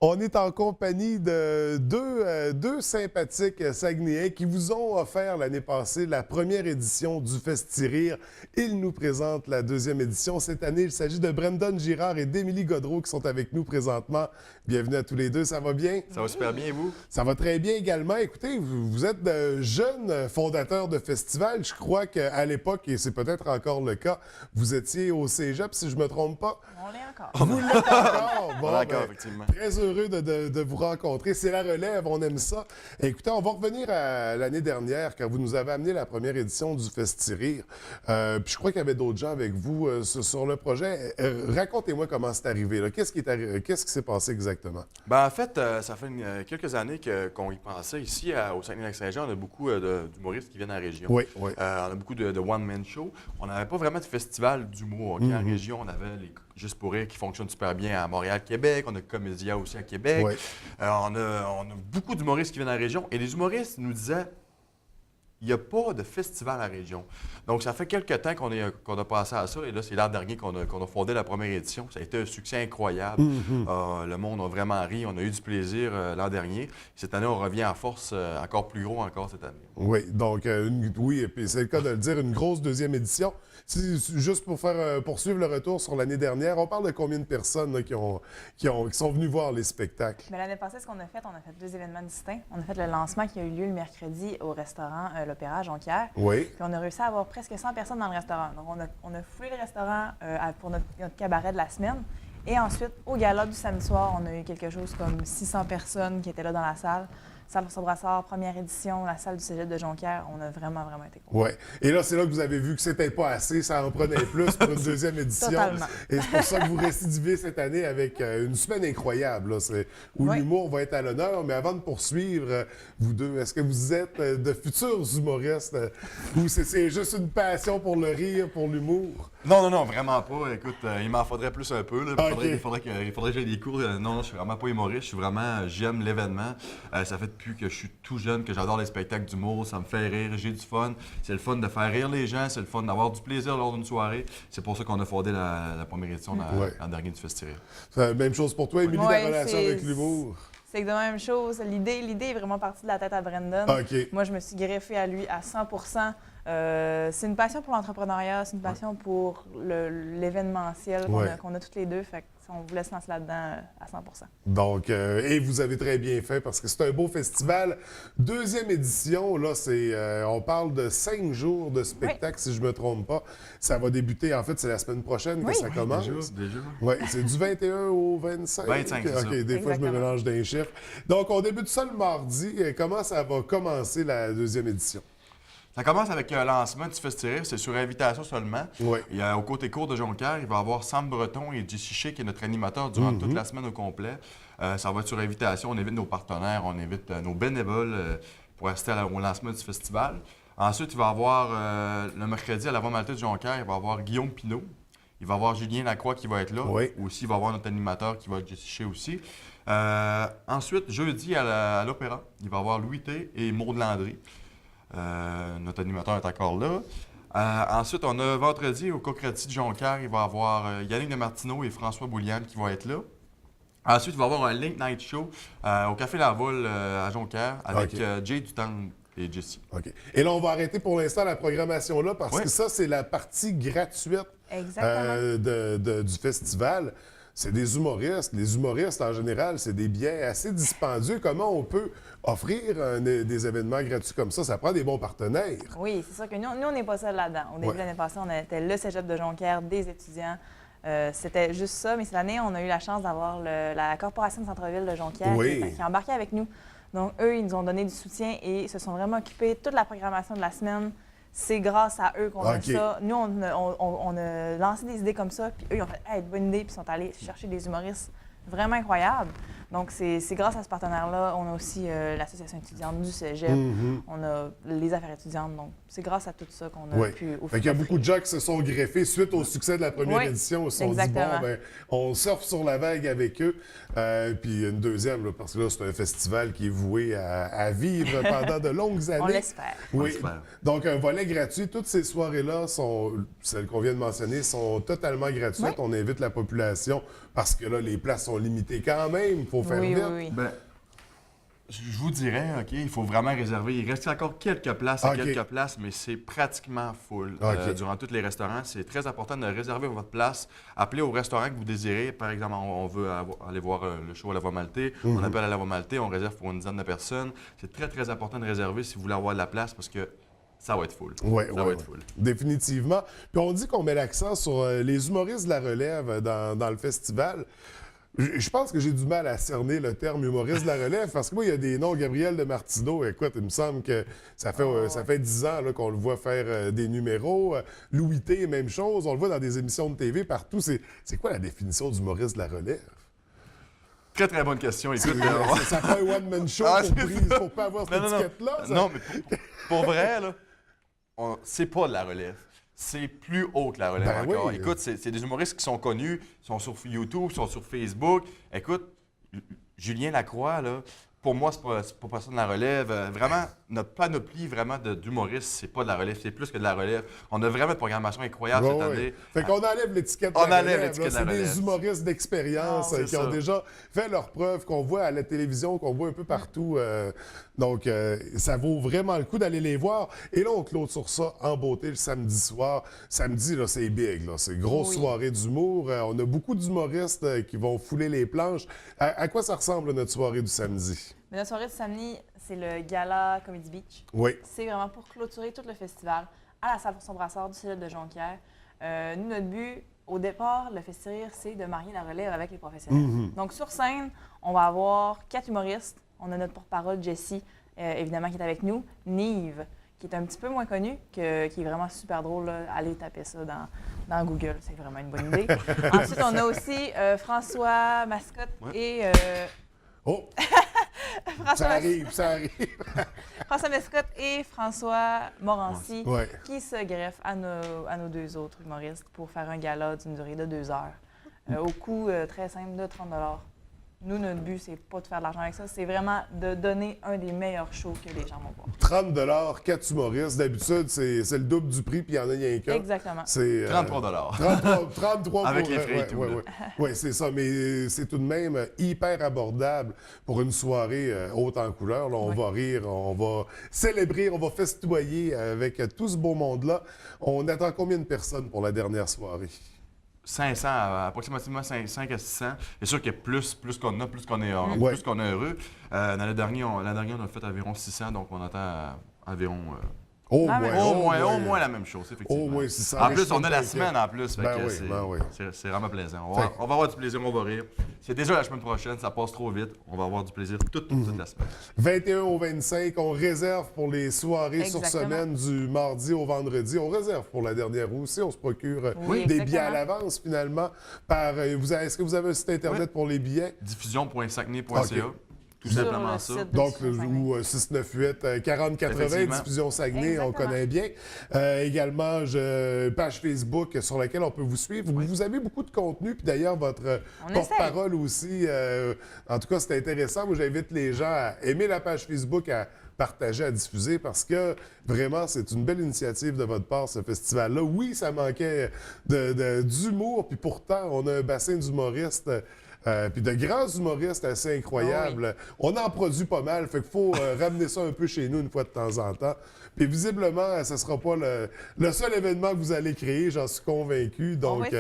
On est en compagnie de deux sympathiques Saguenayens qui vous ont offert l'année passée la première édition du Festi-Rire. Ils nous présentent la deuxième édition. Cette année, il s'agit de Brendan Girard et d'Émilie Godreau qui sont avec nous présentement. Bienvenue à tous les deux. Ça va bien? Ça va super bien, et vous? Ça va très bien également. Écoutez, vous êtes de jeunes fondateurs de festivals. Je crois qu'à l'époque, et c'est peut-être encore le cas, vous étiez au Cégep, si je ne me trompe pas. On l'est encore. Vous l'êtes encore? Bon, D'accord, effectivement. Très heureux de vous rencontrer. C'est la relève, on aime ça. Écoutez, on va revenir à l'année dernière, quand vous nous avez amené la première édition du Festi-Rire. Puis je crois qu'il y avait d'autres gens avec vous sur le projet. Racontez-moi comment c'est arrivé, là. Qu'est-ce qui s'est passé exactement? Ben, en fait, ça fait quelques années qu'on y pensait. Ici, au Saguenay-Lac-Saint-Jean, on a beaucoup d'humoristes qui viennent en région. Oui, oui. On a beaucoup de one-man show. On n'avait pas vraiment de festival d'humour. OK? En région, on avait les Juste pour rire qui fonctionne super bien à Montréal, Québec. On a Comédia aussi à Québec. Oui. On a beaucoup d'humoristes qui viennent en région. Et les humoristes nous disaient, il n'y a pas de festival à la région. Donc, ça fait quelques temps qu'on a passé à ça. Et là, c'est l'an dernier qu'on a fondé la première édition. Ça a été un succès incroyable. Le monde a vraiment ri. On a eu du plaisir l'an dernier. Cette année, on revient en force encore plus gros encore cette année. Oui, donc, oui, et puis c'est le cas de le dire, une grosse deuxième édition. Juste pour faire poursuivre le retour sur l'année dernière, on parle de combien de personnes là, qui sont venues voir les spectacles? Mais l'année passée, ce qu'on a fait, on a fait 2 événements distincts. On a fait le lancement qui a eu lieu le mercredi au restaurant L'Opéra à Jonquière. Oui. Puis on a réussi à avoir presque 100 personnes dans le restaurant. Donc, on a foulé le restaurant pour notre cabaret de la semaine. Et ensuite, au gala du samedi soir, on a eu quelque chose comme 600 personnes qui étaient là dans la salle. Salle François Brassard, première édition, la salle du Cégep de Jonquière. On a vraiment été contents. Oui. Et là, c'est là que vous avez vu que c'était pas assez, ça en prenait plus pour une deuxième édition. Totalement. Et c'est pour ça que vous récidivez cette année avec une semaine incroyable, là, où Oui. l'humour va être à l'honneur. Mais avant de poursuivre, vous deux, est-ce que vous êtes de futurs humoristes ou c'est juste une passion pour le rire, pour l'humour? Non, vraiment pas. Écoute, il m'en faudrait plus un peu. Là. OK. Il faudrait que j'aie des cours. Non, je suis vraiment pas humoriste. Je suis vraiment, j'aime l'événement. Ça fait depuis que je suis tout jeune que j'adore les spectacles d'humour. Ça me fait rire, j'ai du fun. C'est le fun de faire rire les gens. C'est le fun d'avoir du plaisir lors d'une soirée. C'est pour ça qu'on a fondé la première édition l'an dernier du Festi-Rire. Même chose pour toi, Émilie, Ouais, la relation c'est- avec l'humour. C'est exactement la même chose. L'idée est vraiment partie de la tête à Brendan. OK. Moi, je me suis greffée à lui à 100 c'est une passion pour l'entrepreneuriat, c'est une passion pour l'événementiel qu'on a toutes les deux. Fait que on vous laisse lancer là-dedans à 100 Donc, et vous avez très bien fait parce que c'est un beau festival. Deuxième édition, là, on parle de 5 jours de spectacle, si je ne me trompe pas. Ça va débuter, en fait, c'est la semaine prochaine que ça commence. Déjà. Oui, c'est du 21 au 25. 25, c'est OK, ça. des fois, je me Exactement. mélange d'un chiffre. Donc, on débute ça le mardi. Comment ça va commencer la deuxième édition? Ça commence avec un lancement du Festi-Rire, c'est sur invitation seulement. Oui. Il y a, au côté court de Jonquière, il va y avoir Sam Breton et Jessie Shea, qui est notre animateur durant toute la semaine au complet. Ça va être sur invitation, on invite nos partenaires, on invite nos bénévoles pour assister au lancement du festival. Ensuite, il va y avoir, le mercredi à la Voie Maltais de Jonquière, il va y avoir Guillaume Pinault. Il va y avoir Julien Lacroix qui va être là. Oui. Aussi, il va y avoir notre animateur qui va être Jessie Shea aussi. Ensuite, jeudi à l'Opéra, il va y avoir Louis T et Maud Landry. Notre animateur est encore là. Ensuite, on a vendredi au Coqueretti de Jonquière, il va y avoir Yannick de Martineau et François Bouliane qui vont être là. Ensuite, il va y avoir un Late Night Show au Café La Voile à Jonquière avec Jay Dutemps et Jessie. OK. Et là, on va arrêter pour l'instant la programmation là parce que ça, c'est la partie gratuite du festival. C'est des humoristes. Les humoristes, en général, c'est des billets assez dispendieux. Comment on peut offrir des événements gratuits comme ça? Ça prend des bons partenaires. Oui, c'est sûr que nous on n'est pas seuls là-dedans. Au début de l'année passée, on était le Cégep de Jonquière, des étudiants. C'était juste ça, mais cette année, on a eu la chance d'avoir la Corporation de Centre-Ville de Jonquière qui a embarqué avec nous. Donc, eux, ils nous ont donné du soutien et ils se sont vraiment occupés de toute la programmation de la semaine. C'est grâce à eux qu'on a ça. Nous, on a lancé des idées comme ça, puis eux, ils ont fait « Hey, bonne idée », puis ils sont allés chercher des humoristes vraiment incroyables. Donc, c'est grâce à ce partenaire-là. On a aussi l'association étudiante du Cégep. On a les affaires étudiantes. Donc, c'est grâce à tout ça qu'on a pu offrir. Il y a beaucoup de gens qui se sont greffés suite au succès de la première édition. Ils se sont dit, bon, ben, on surfe sur la vague avec eux. Puis une deuxième, là, parce que là, c'est un festival qui est voué à vivre pendant de longues années. On l'espère. Oui. Donc, un volet gratuit. Toutes ces soirées-là, celles qu'on vient de mentionner, sont totalement gratuites. On invite la population Parce que là, les places sont limitées quand même, il faut faire Oui, vite. oui, oui. Ben, je vous dirais, OK, il faut vraiment réserver. Il reste encore quelques places mais c'est pratiquement full durant tous les restaurants. C'est très important de réserver votre place. Appelez au restaurant que vous désirez. Par exemple, on veut aller voir le show à la Voie Maltais. On appelle à la Voie Maltais, on réserve pour une dizaine de personnes. C'est très, très important de réserver si vous voulez avoir de la place parce que ça va être full. Ça va être full. Définitivement. Puis on dit qu'on met l'accent sur les humoristes de la relève dans le festival. Je pense que j'ai du mal à cerner le terme humoriste de la relève parce que moi, il y a des noms. Gabriel de Martineau, écoute, il me semble que ça fait 10 ans là, qu'on le voit faire des numéros. Louis T, même chose. On le voit dans des émissions de TV partout. C'est quoi la définition d'humoriste de la relève? Très, très bonne question. Écoute, Ça fait un one-man show pour pas avoir cette étiquette-là? Non, mais pour vrai, là, c'est pas de la relève. C'est plus haut que la relève encore. Oui. Écoute, c'est des humoristes qui sont connus, sont sur YouTube, sont sur Facebook. Écoute, Julien Lacroix, là, pour moi, c'est pas personne de la relève. Vraiment, notre panoplie d'humoristes, c'est pas de la relève, c'est plus que de la relève. On a vraiment une programmation incroyable cette année. Fait qu'on enlève l'étiquette de la relève. C'est des humoristes d'expérience qui ont déjà fait leurs preuves, qu'on voit à la télévision, qu'on voit un peu partout. Donc, ça vaut vraiment le coup d'aller les voir. Et là, on clôt sur ça en beauté le samedi soir. Samedi, là, c'est big. Là. C'est une grosse soirée d'humour. On a beaucoup d'humoristes qui vont fouler les planches. À quoi ça ressemble, notre soirée du samedi? Mais notre soirée du samedi, c'est le gala Comedy Beach. Oui. C'est vraiment pour clôturer tout le festival à la salle pour son brasseur du Cégep de Jonquière. Nous, notre but, au départ, le Festirire, c'est de marier la relève avec les professionnels. Donc, sur scène, on va avoir 4 humoristes. On a notre porte-parole, Jessie, évidemment, qui est avec nous. Nive, qui est un petit peu moins connu, qui est vraiment super drôle. Là. Allez taper ça dans Google, c'est vraiment une bonne idée. Ensuite, on a aussi François Mascotte et... Ça arrive. François Mascotte et François Morancy qui se greffent à nos 2 autres humoristes pour faire un gala d'une durée de 2 heures au coût très simple de 30 $. Nous, notre but, c'est pas de faire de l'argent avec ça, c'est vraiment de donner un des meilleurs shows que les gens vont voir. 30 $, 4 humoristes. D'habitude, c'est le double du prix, puis il y en a rien qu'un. Exactement. C'est 33 33 avec les frais et tout. Oui, c'est ça. Mais c'est tout de même hyper abordable pour une soirée haute en couleur. Là, on va rire, on va célébrer, on va festoyer avec tout ce beau monde-là. On attend combien de personnes pour la dernière soirée? 500, approximativement 5 à 600. C'est sûr que plus qu'on a, plus qu'on est heureux. L'année dernière, on a fait environ 600, donc on attend environ... Au moins la même chose, effectivement. Au moins 600. En plus, on a la semaine en plus. C'est vraiment plaisant. On va avoir du plaisir, on va rire. C'est déjà la semaine prochaine, ça passe trop vite. On va avoir du plaisir toute la semaine. 21 au 25, on réserve pour les soirées sur semaine du mardi au vendredi. On réserve pour la dernière aussi. On se procure des billets à l'avance finalement. Est-ce que vous avez un site Internet pour les billets? Diffusion.sacné.ca. Tout simplement ça. Donc, ou 698-4080, Diffusion Saguenay, on connaît bien. Également, page Facebook sur laquelle on peut vous suivre. Vous avez beaucoup de contenu, puis d'ailleurs, votre porte-parole aussi. En tout cas, c'est intéressant. Moi, j'invite les gens à aimer la page Facebook, à partager, à diffuser, parce que vraiment, c'est une belle initiative de votre part, ce festival-là. Oui, ça manquait d'humour, puis pourtant, on a un bassin d'humoristes. Puis de grands humoristes assez incroyables. On en produit pas mal, fait qu'il faut ramener ça un peu chez nous une fois de temps en temps. Puis visiblement, ce ne sera pas le seul événement que vous allez créer, j'en suis convaincu. Donc,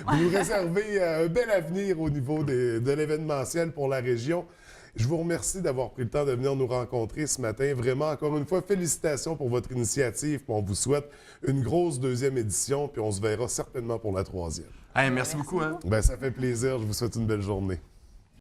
vous nous réservez un bel avenir au niveau de l'événementiel pour la région. Je vous remercie d'avoir pris le temps de venir nous rencontrer ce matin. Vraiment, encore une fois, félicitations pour votre initiative. Puis on vous souhaite une grosse 2e édition, puis on se verra certainement pour la 3e. Merci beaucoup. Ça fait plaisir. Je vous souhaite une belle journée.